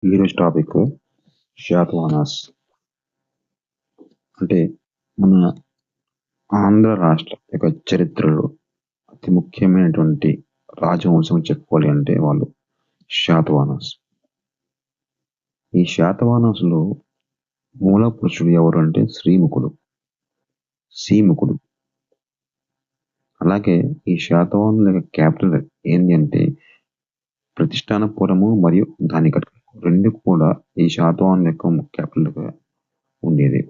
ఈరోజు టాపిక్ శాతవాహనాస్. అంటే మన ఆంధ్ర రాష్ట్ర యొక్క చరిత్రలో అతి ముఖ్యమైనటువంటి రాజవంశం చెప్పుకోవాలి అంటే వాళ్ళు శాతవాహనాస్. ఈ శాతవాహనాసులో మూల పురుషుడు ఎవరు అంటే శ్రీముఖుడు. అలాగే ఈ శాతవాహనుల యొక్క క్యాపిటల్ ఏంటి అంటే ప్రతిష్టానపురము మరియు దానికట్ రెండు కూడా ఈ శాతవాహనుల యొక్క క్యాపిటల్గా ఉండేది.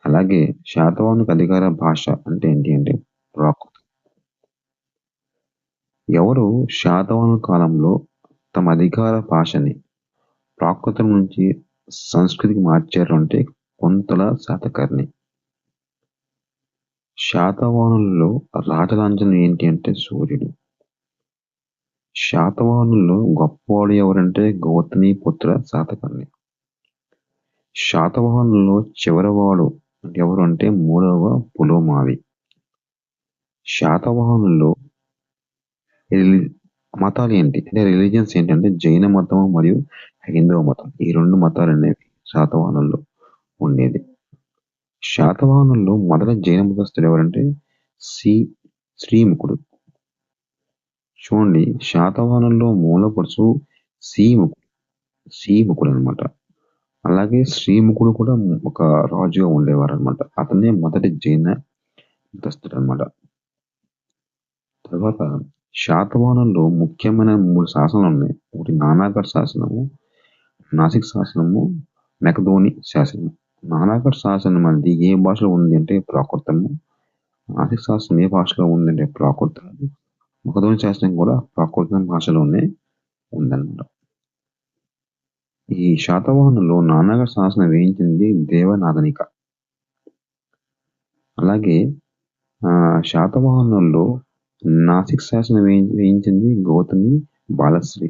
అలాగే శాతవాహనులకు అధికార భాష అంటే ఏంటి అంటే ప్రాకృతం. ఎవరు శాతవాహనుల కాలంలో తమ అధికార భాషని ప్రాకృతం నుంచి సంస్కృతికి మార్చారు అంటే కొంతల శాతకర్ణి. శాతవాహనులలో రాజలాంఛనం ఏంటి అంటే సూర్యుడు. శాతవాహనుల్లో గొప్పవాడు ఎవరంటే గౌతమిపుత్ర శాతకర్ణి. శాతవాహనుల్లో చివరివాడు ఎవరు అంటే మూడవ పులోమావి. శాతవాహనుల్లో మతాలు ఏంటి అంటే రిలీజియన్స్ ఏంటంటే జైన మతం మరియు హైందవ మతం. ఈ రెండు మతాలు అనేవి శాతవాహనుల్లో ఉండేది. శాతవాహనుల్లో మొదట జైన మతస్థులు ఎవరంటే శ్రీముఖుడు. చూడండి, శాతవాహనుల్లో మూల పురుషు శ్రీముఖుడు అనమాట. అలాగే శ్రీముఖుడు కూడా ఒక రాజుగా ఉండేవారు అనమాట. అతనే మొదటి జైన మతస్థుడు అనమాట. తర్వాత శాతవాహనుల్లో ముఖ్యమైన 3 శాసనాలు ఉన్నాయి. ఒకటి నానాగఢ్ శాసనము, నాసిక్ శాసనము, మెకదోని శాసనము. నానాగఢ్ శాసనం అనేది ఏ భాషలో ఉంది అంటే ప్రాకృతము. నాసిక్ శాసనం ఏ భాషలో ఉందంటే ప్రాకృతము. మెకదోని శాసనం కూడా ప్రాకృతం భాషలోనే ఉందన్నమాట. ఈ శాతవాహనుల్లో నానాగఢ్ శాసనం వేయించింది దేవనాగనిక. అలాగే శాతవాహనుల్లో నాసిక్ శాసనం వేయించింది గౌతమి బాలశ్రీ.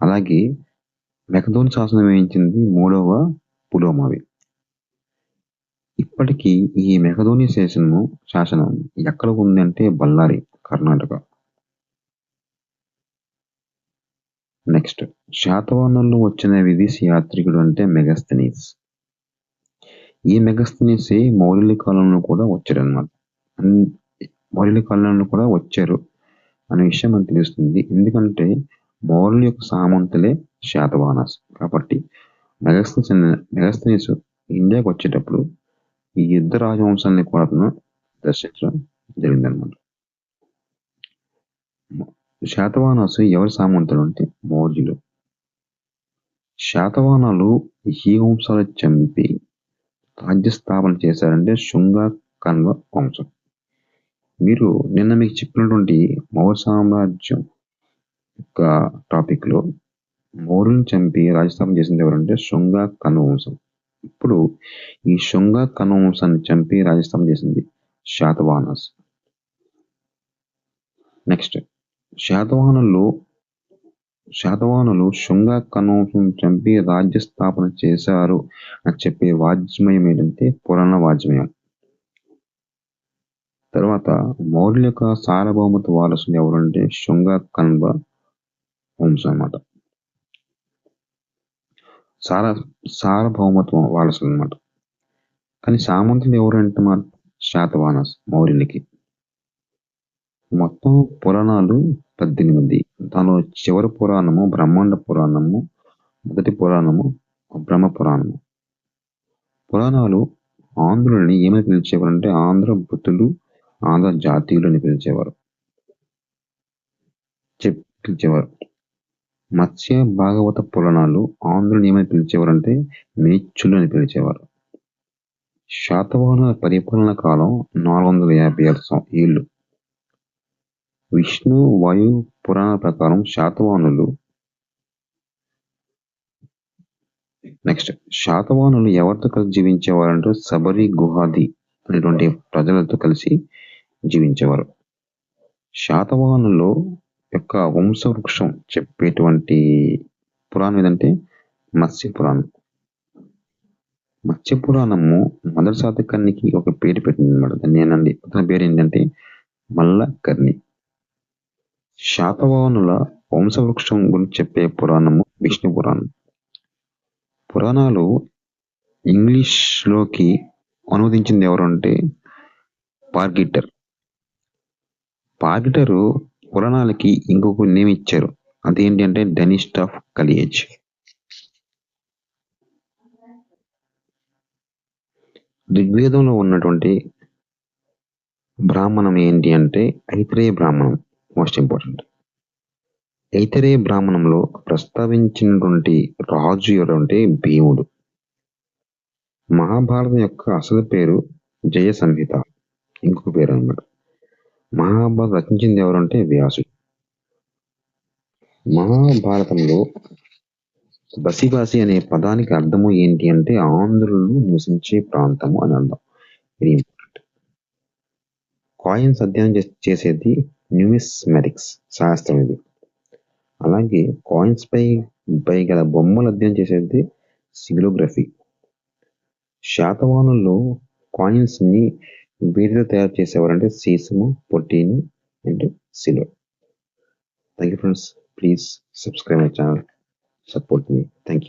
అలాగే మెకదోని శాసనం వేయించింది మూడవ పులోమావి. ఇప్పటికీ ఈ మెకదోని శాసనం ఎక్కడ ఉంది అంటే బళ్ళారి, కర్ణాటక. నెక్స్ట్, శాతవాహనుల్లో వచ్చిన విదేశీ యాత్రికుడు అంటే మెగస్తనీస్. ఈ మెగస్తనీస్ మౌర్యుల కాలంలో కూడా వచ్చారనమాట. మౌర్యుల కాలంలో కూడా వచ్చారు అనే విషయం మనకు తెలుస్తుంది. ఎందుకంటే మౌర్యుల యొక్క సామంతులే శాతవాహనాస్. కాబట్టి మెగస్తనీస్ ఇండియాకి వచ్చేటప్పుడు ఈ యుద్ధ రాజవంశాన్ని కూడా దర్శించడం జరిగిందనమాట. శాతవాహనాస్ ఎవరి సామంతులు అంటే మౌర్యులు. శాతవాహనాలు ఏ వంశాలు చంపి రాజ్య స్థాపన చేశారంటే శుంగ కన్వ వంశం. మీరు నిన్న మీకు చెప్పినటువంటి మౌర్య సామ్రాజ్యం యొక్క టాపిక్ లో మౌర్యులను చంపి రాజ్యస్థాపన చేసింది ఎవరంటే శుంగ కన్వ వంశం. ఇప్పుడు ఈ శుంగ కన్వ వంశాన్ని చంపి రాజ్యస్థాపన చేసింది శాతవాహనాస్. నెక్స్ట్, శాతవాహనులు శుంగ కన్వ వంశం చంపి రాజ్య స్థాపన చేశారు అని చెప్పే వాజ్మయం ఏంటంటే పురాణ వాజ్మయం. తర్వాత మౌర్యుల యొక్క సార్వభౌమత్వ వారసులు ఎవరంటే శుంగ కన్వ వంశం అన్నమాట. సార్వభౌమత్వం వారసులు అనమాట. కానీ సామంతులు ఎవరంటే మా శాతవాహనాస్ మౌర్యులకి. మొత్తం పురాణాలు 18. దానిలో చివరి పురాణము బ్రహ్మాండ పురాణము, మొదటి పురాణము బ్రహ్మ పురాణము. పురాణాలు ఆంధ్రులని ఏమని పిలిచేవారు అంటే ఆంధ్ర భృతులు, ఆంధ్ర జాతీయులు అని పిలిచేవారు. మత్స్య భాగవత పురాణాలు ఆంధ్రుని ఏమని పిలిచేవారు అంటే మేచ్చులు అని పిలిచేవారు. శాతవాహనుల పరిపాలన కాలం 456 ఏళ్ళు. విష్ణు వాయు పురాణ ప్రకారం శాతవాహనులు ఎవరితో కలిసి జీవించేవారంటే శబరి గుహాది అనేటువంటి ప్రజలతో కలిసి జీవించేవారు. శాతవాహనుల్లో యొక్క వంశవృక్షం చెప్పేటువంటి పురాణం ఏదంటే మత్స్య పురాణం. మత్స్య పురాణము మొదటి శాతకర్ణికి ఒక పేరు పెట్టింది అనమాట. దాన్ని అతని పేరు ఏంటంటే మల్లకర్ణి. శాతవాహనుల వంశవృక్షం గురించి చెప్పే పురాణము విష్ణు పురాణం. పురాణాలు ఇంగ్లీష్లోకి అనువదించింది ఎవరంటే పార్గిటర్. పార్గిటరు పురాణాలకి ఇంకొక నేమ్ ఇచ్చారు. అదేంటి అంటే డైనిస్ట్ ఆఫ్ కలియేజ్. ఋగ్వేదంలో ఉన్నటువంటి బ్రాహ్మణం ఏంటి అంటే ఐతరేయ బ్రాహ్మణం. Most important. ఐతరేయ బ్రాహ్మణంలో ప్రస్తావించినటువంటి రాజు ఎవరంటే భీముడు. మహాభారతం యొక్క అసలు పేరు జయ సంహిత, ఇంకొక పేరు అన్నమాట. మహాభారతం రచించింది ఎవరంటే వ్యాసుడు. మహాభారతంలో బసిబాసి అనే పదానికి అర్థము ఏంటి అంటే ఆంధ్రులు నివసించే ప్రాంతము అని అర్థం. Very important. కాయిన్స్ అధ్యయనం చేసేది న్యూమిస్మాటిక్స్ శాస్త్రం ఇది. అలాగే కాయిన్స్ పై గల బొమ్మలు అధ్యయనం చేసేది సిగ్లోగ్రఫీ. శాతవాహనులు కాయిన్స్ ని వీటితో తయారు చేసేవారంటే సీసము, పొట్టీను and silver. Thank you friends. Please subscribe my channel. Support me. Thank you.